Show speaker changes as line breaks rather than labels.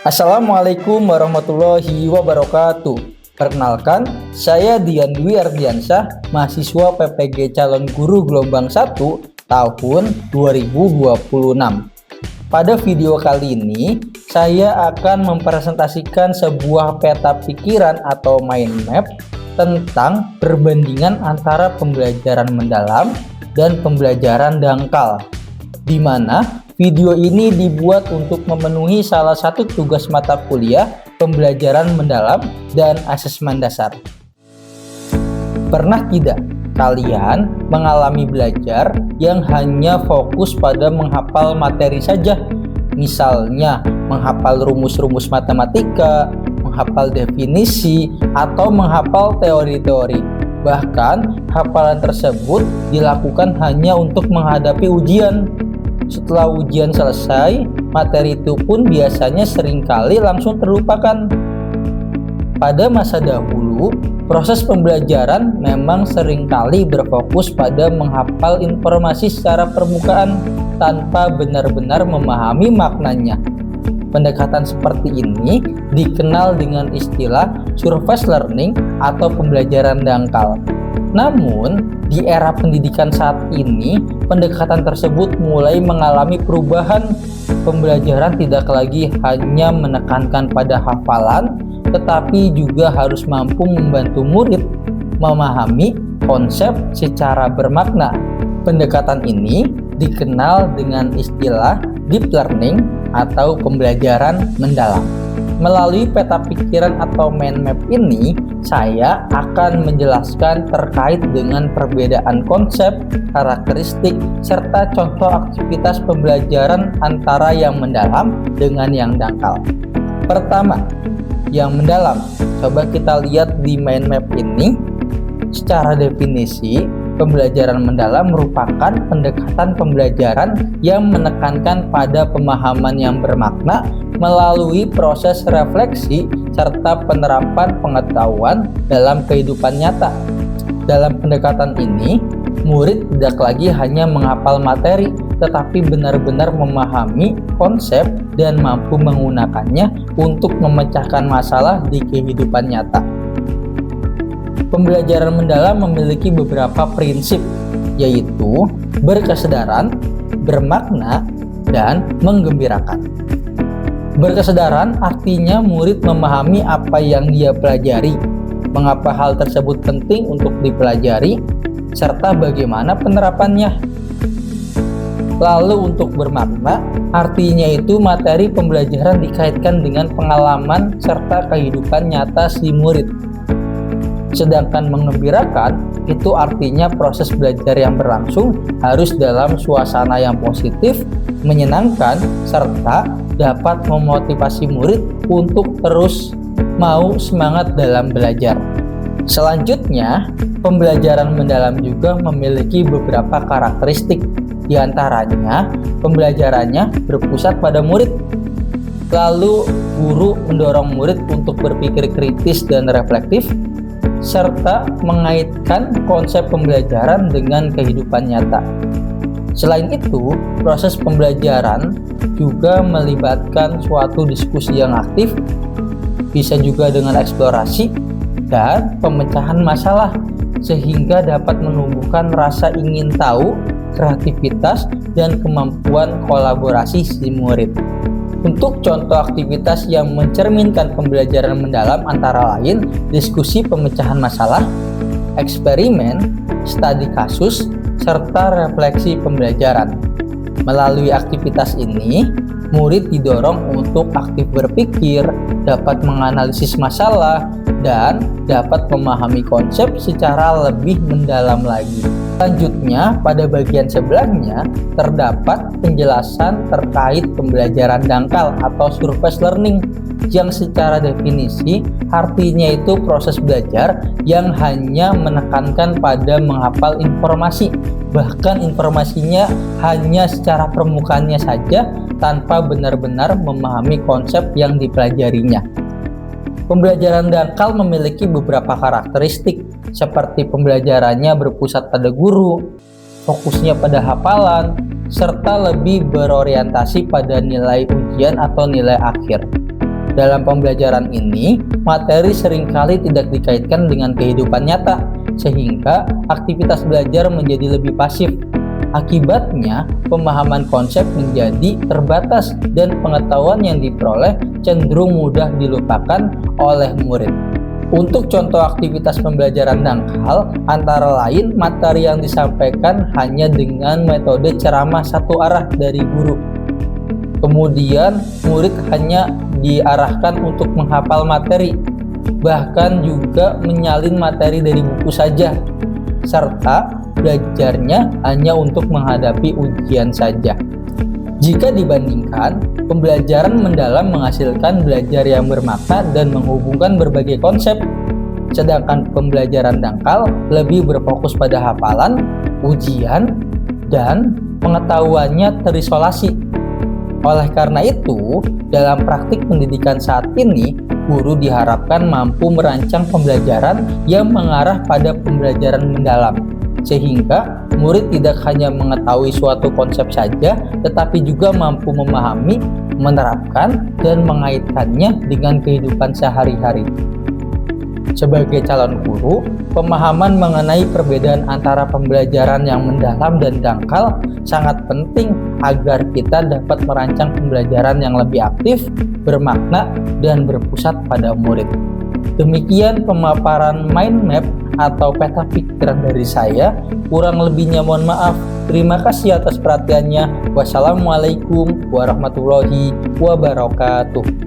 Assalamualaikum warahmatullahi wabarakatuh. Perkenalkan, saya Dian Dwi Ardiansyah, mahasiswa PPG Calon Guru Gelombang 1 tahun 2026. Pada video kali ini, saya akan mempresentasikan sebuah peta pikiran atau mind map tentang perbandingan antara pembelajaran mendalam dan pembelajaran dangkal, di mana video ini dibuat untuk memenuhi salah satu tugas mata kuliah pembelajaran mendalam dan asesmen dasar. Pernah tidak kalian mengalami belajar yang hanya fokus pada menghafal materi saja? Misalnya menghafal rumus-rumus matematika, menghafal definisi, atau menghafal teori-teori. Bahkan hafalan tersebut dilakukan hanya untuk menghadapi ujian. Setelah ujian selesai, materi itu pun biasanya seringkali langsung terlupakan. Pada masa dahulu, proses pembelajaran memang seringkali berfokus pada menghafal informasi secara permukaan tanpa benar-benar memahami maknanya. Pendekatan seperti ini dikenal dengan istilah surface learning atau pembelajaran dangkal. Namun, di era pendidikan saat ini, pendekatan tersebut mulai mengalami perubahan. Pembelajaran tidak lagi hanya menekankan pada hafalan, tetapi juga harus mampu membantu murid memahami konsep secara bermakna. Pendekatan ini dikenal dengan istilah deep learning atau pembelajaran mendalam. Melalui peta pikiran atau mind map ini, saya akan menjelaskan terkait dengan perbedaan konsep, karakteristik, serta contoh aktivitas pembelajaran antara yang mendalam dengan yang dangkal. Pertama, yang mendalam. Coba kita lihat di mind map ini. Secara definisi, pembelajaran mendalam merupakan pendekatan pembelajaran yang menekankan pada pemahaman yang bermakna melalui proses refleksi serta penerapan pengetahuan dalam kehidupan nyata. Dalam pendekatan ini, murid tidak lagi hanya menghafal materi, tetapi benar-benar memahami konsep dan mampu menggunakannya untuk memecahkan masalah di kehidupan nyata. Pembelajaran mendalam memiliki beberapa prinsip, yaitu berkesadaran, bermakna, dan menggembirakan. Berkesadaran artinya murid memahami apa yang dia pelajari, mengapa hal tersebut penting untuk dipelajari, serta bagaimana penerapannya. Lalu untuk bermakna, artinya itu materi pembelajaran dikaitkan dengan pengalaman serta kehidupan nyata si murid. Sedangkan mengembirakan, itu artinya proses belajar yang berlangsung harus dalam suasana yang positif, menyenangkan, serta dapat memotivasi murid untuk terus mau semangat dalam belajar. Selanjutnya, pembelajaran mendalam juga memiliki beberapa karakteristik. Di antaranya, pembelajarannya berpusat pada murid. Lalu, guru mendorong murid untuk berpikir kritis dan reflektif, serta mengaitkan konsep pembelajaran dengan kehidupan nyata. Selain itu, proses pembelajaran juga melibatkan suatu diskusi yang aktif, bisa juga dengan eksplorasi dan pemecahan masalah, sehingga dapat menumbuhkan rasa ingin tahu, kreativitas, dan kemampuan kolaborasi si murid. Untuk contoh aktivitas yang mencerminkan pembelajaran mendalam antara lain diskusi pemecahan masalah, eksperimen, studi kasus, serta refleksi pembelajaran. Melalui aktivitas ini, murid didorong untuk aktif berpikir, dapat menganalisis masalah, dan dapat memahami konsep secara lebih mendalam lagi. Selanjutnya, pada bagian sebelahnya terdapat penjelasan terkait pembelajaran dangkal atau surface learning, yang secara definisi artinya itu proses belajar yang hanya menekankan pada menghafal informasi, bahkan informasinya hanya secara permukaannya saja tanpa benar-benar memahami konsep yang dipelajarinya. Pembelajaran dangkal memiliki beberapa karakteristik, seperti pembelajarannya berpusat pada guru, fokusnya pada hafalan, serta lebih berorientasi pada nilai ujian atau nilai akhir. Dalam pembelajaran ini, materi seringkali tidak dikaitkan dengan kehidupan nyata, sehingga aktivitas belajar menjadi lebih pasif. Akibatnya, pemahaman konsep menjadi terbatas dan pengetahuan yang diperoleh cenderung mudah dilupakan oleh murid. Untuk contoh aktivitas pembelajaran dangkal, antara lain materi yang disampaikan hanya dengan metode ceramah satu arah dari guru. Kemudian, murid hanya diarahkan untuk menghafal materi, bahkan juga menyalin materi dari buku saja, serta belajarnya hanya untuk menghadapi ujian saja. Jika dibandingkan, pembelajaran mendalam menghasilkan belajar yang bermakna dan menghubungkan berbagai konsep, sedangkan pembelajaran dangkal lebih berfokus pada hafalan, ujian, dan pengetahuannya terisolasi. Oleh karena itu, dalam praktik pendidikan saat ini, guru diharapkan mampu merancang pembelajaran yang mengarah pada pembelajaran mendalam, sehingga murid tidak hanya mengetahui suatu konsep saja, tetapi juga mampu memahami, menerapkan, dan mengaitkannya dengan kehidupan sehari-hari. Sebagai calon guru, pemahaman mengenai perbedaan antara pembelajaran yang mendalam dan dangkal sangat penting agar kita dapat merancang pembelajaran yang lebih aktif, bermakna, dan berpusat pada murid. Demikian pemaparan mind map atau peta pikiran dari saya. Kurang lebihnya mohon maaf. Terima kasih atas perhatiannya. Wassalamualaikum warahmatullahi wabarakatuh.